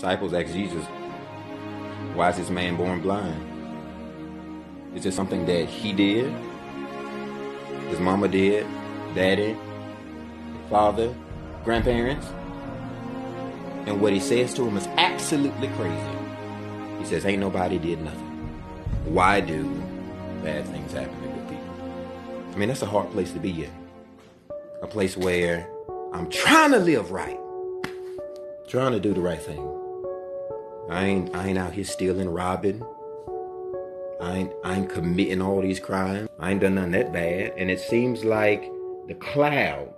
disciples asked Jesus, why is this man born blind? Is it something that he did? His mama did? Daddy? Father? Grandparents? And what he says to him is absolutely crazy. He says, ain't nobody did nothing. Why do bad things happen to good people? I mean, that's a hard place to be in. A place where I'm trying to live right. Trying to do the right thing. I ain't out here stealing, robbing. I ain't committing all these crimes. I ain't done nothing that bad. And it seems like the cloud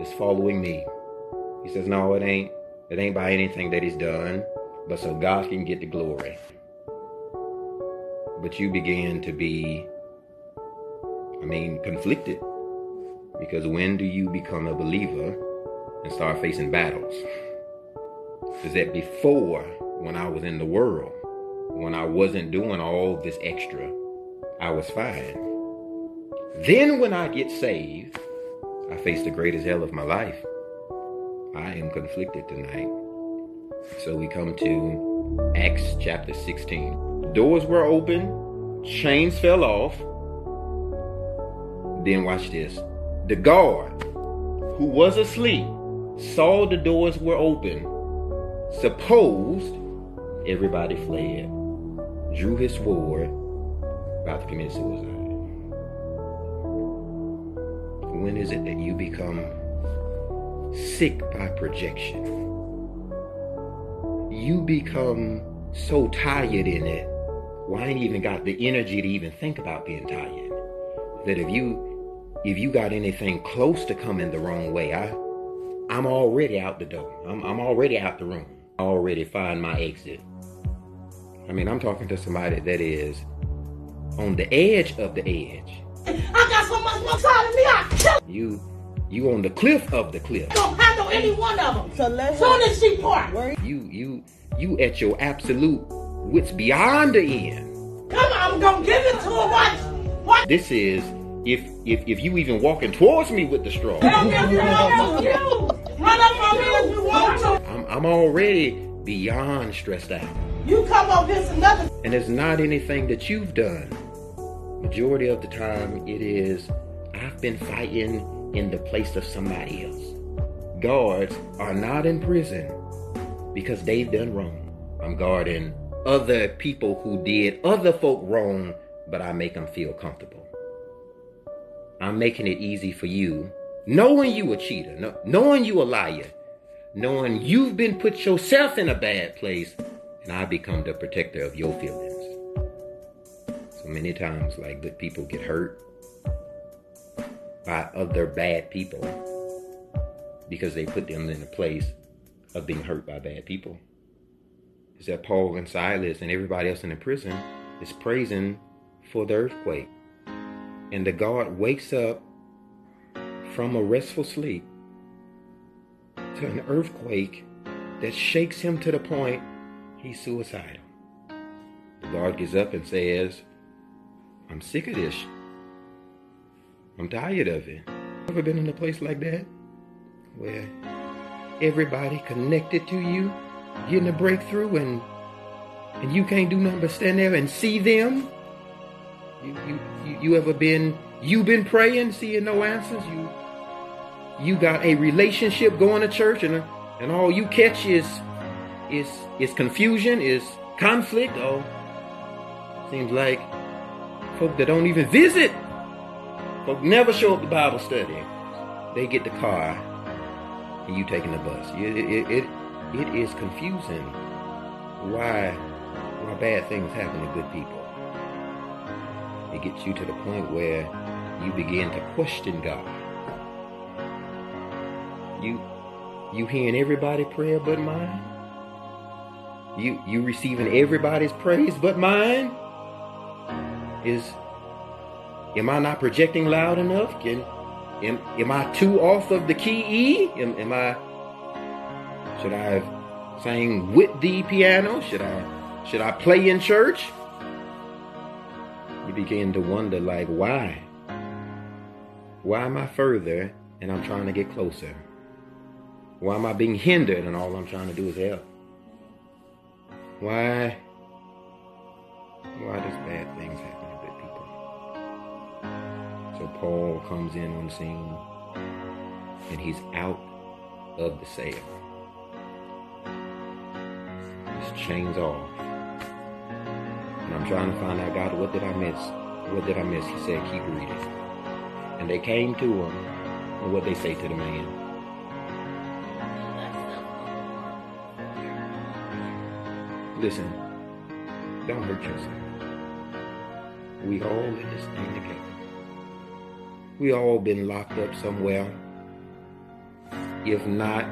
is following me. He says, no, it ain't. It ain't by anything that he's done, but so God can get the glory. But you begin to be, conflicted. Because when do you become a believer and start facing battles? Is that before, when I was in the world, when I wasn't doing all this extra, I was fine. Then when I get saved, I face the greatest hell of my life. I am conflicted tonight. So we come to Acts chapter 16. Doors were open, chains fell off. Then watch this. The guard, who was asleep, saw the doors were open, supposed everybody fled, drew his sword, about to commit suicide. When is it that you become sick by projection? You become so tired in it. Well, I ain't even got the energy to even think about being tired. That if you got anything close to coming the wrong way, I'm already out the door. I'm already out the room. I already find my exit. I'm talking to somebody that is on the edge of the edge. I got so much more time in me, I kill you on the cliff of the cliff. Don't handle any one of them. Soon as she part. You at your absolute wits beyond the end. Come on, I'm gonna give it to her. What? This is if you even walking towards me with the straw. Run up on me if you want to. I'm already beyond stressed out. You come up here some nothing. And it's not anything that you've done. Majority of the time it is I've been fighting in the place of somebody else. Guards are not in prison because they've done wrong. I'm guarding other people who did other folk wrong, but I make them feel comfortable. I'm making it easy for you, knowing you a cheater, knowing you a liar, knowing you've been put yourself in a bad place, and I become the protector of your feelings. So many times, good people get hurt by other bad people because they put them in a place of being hurt by bad people. Is that Paul and Silas and everybody else in the prison is praising for the earthquake. And the guard wakes up from a restful sleep to an earthquake that shakes him to the point he's suicidal. The guard gets up and says, I'm sick of this. I'm tired of it. Ever been in a place like that? Where everybody connected to you, getting a breakthrough, and you can't do nothing but stand there and see them? You ever been, you been praying, seeing no answers? You got a relationship going to church and all you catch is confusion, is conflict. Oh, seems like folk that don't even visit, folk never show up to Bible study. They get the car and you taking the bus. It is confusing why bad things happen to good people. It gets you to the point where you begin to question God. You hearing everybody prayer but mine? You receiving everybody's praise but mine? Am I not projecting loud enough? Am I too off of the key E? Should I sing with the piano? Should I play in church? You begin to wonder, why? Why am I further and I'm trying to get closer? Why am I being hindered and all I'm trying to do is help? Why does bad things happen to good people? So Paul comes in on the scene, and he's out of the cell. His chains off. And I'm trying to find out, God, what did I miss? What did I miss? He said, keep reading. And they came to him, and what they say to the man? Listen, don't hurt yourself. We all in this thing together. We all been locked up somewhere. If not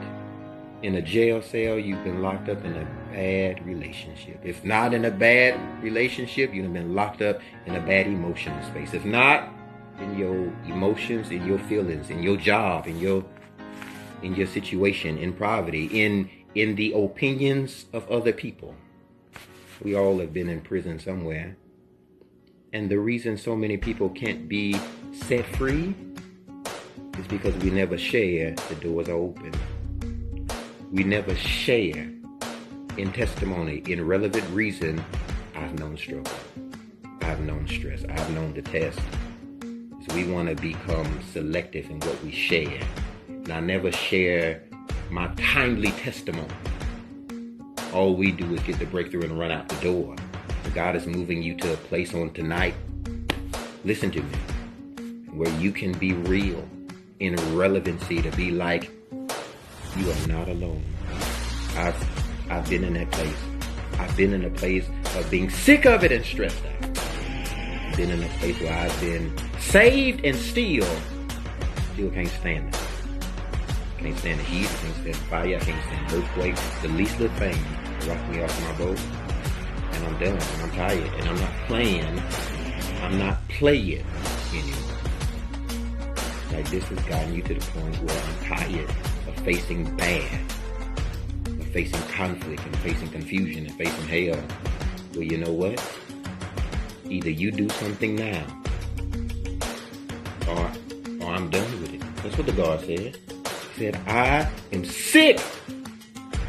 in a jail cell, you've been locked up in a bad relationship. If not in a bad relationship, you've been locked up in a bad emotional space. If not in your emotions, in your feelings, in your job, in your situation, in poverty, in the opinions of other people. We all have been in prison somewhere. And the reason so many people can't be set free is because we never share the doors are open. We never share in testimony, in relevant reason. I've known struggle. I've known stress. I've known the test. So we want to become selective in what we share. And I never share my timely testimony. All we do is get the breakthrough and run out the door. So God is moving you to a place on tonight. Listen to me. Where you can be real in relevancy, to be like, you are not alone. I've been in that place. I've been in a place of being sick of it and stressed out. I've been in a place where I've been saved and still can't stand it. Can't stand the heat, can't stand the fire, I can't stand earthquakes. The least little thing rock me off my boat. And I'm done, and I'm tired, and I'm not playing anymore. Like, this has gotten you to the point where I'm tired of facing bad, of facing conflict, and facing confusion, and facing hell. Well, you know what? Either you do something now, or I'm done with it. That's what the God said. He said, I am sick.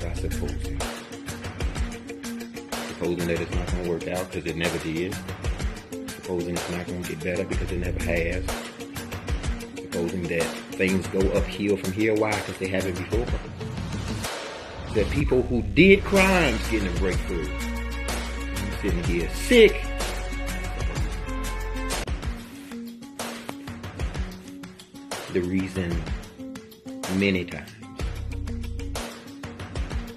I supposing that it's not going to work out because it never did. Supposing it's not going to get better because it never has. Supposing that things go uphill from here. Why? Because they haven't before. That people who did crimes getting a breakthrough. I'm sitting here sick. The reason many times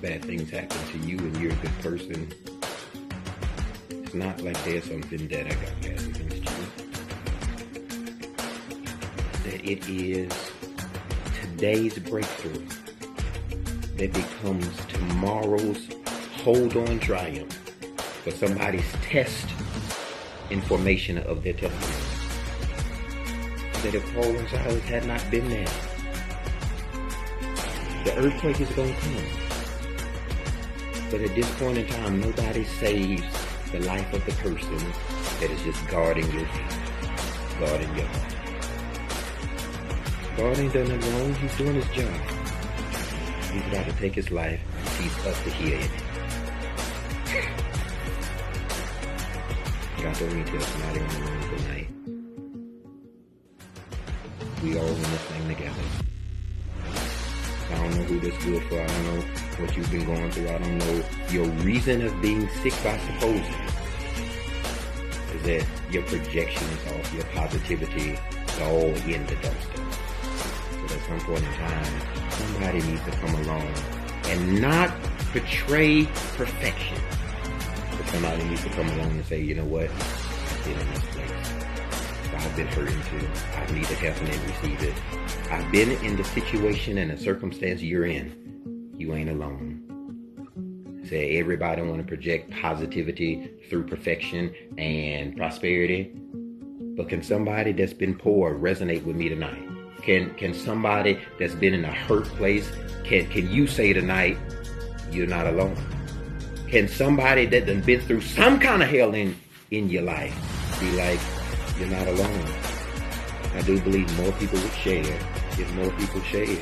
bad things happen to you and you're a good person, it's not like there's some vendetta God has against you. That it is today's breakthrough that becomes tomorrow's hold-on triumph for somebody's test in formation of their testimony. That if Paul and Silas had not been there, the earthquake is going to come. But at this point in time, nobody saves the life of the person that is just guarding your feet, guarding your heart. God ain't done nothing wrong. He's doing his job. He's about to take his life. He's up to here in it. God told me to tell somebody in the room tonight. We all in this thing together. I don't know who this is good for. I don't know what you've been going through. I don't know your reason of being sick by supposing. Is that your projection is off, your positivity is all in the dumpster. So at some point in time, somebody needs to come along and not portray perfection. But somebody needs to come along and say, you know what? I've been in this place. I've been hurting too. I've needed help and didn't receive it. I've been in the situation and the circumstance you're in. You ain't alone. Say everybody want to project positivity through perfection and prosperity. But can somebody that's been poor resonate with me tonight? Can somebody that's been in a hurt place, can you say tonight, you're not alone? Can somebody that done been through some kind of hell in your life be like, you're not alone? I do believe more people would share if more people share.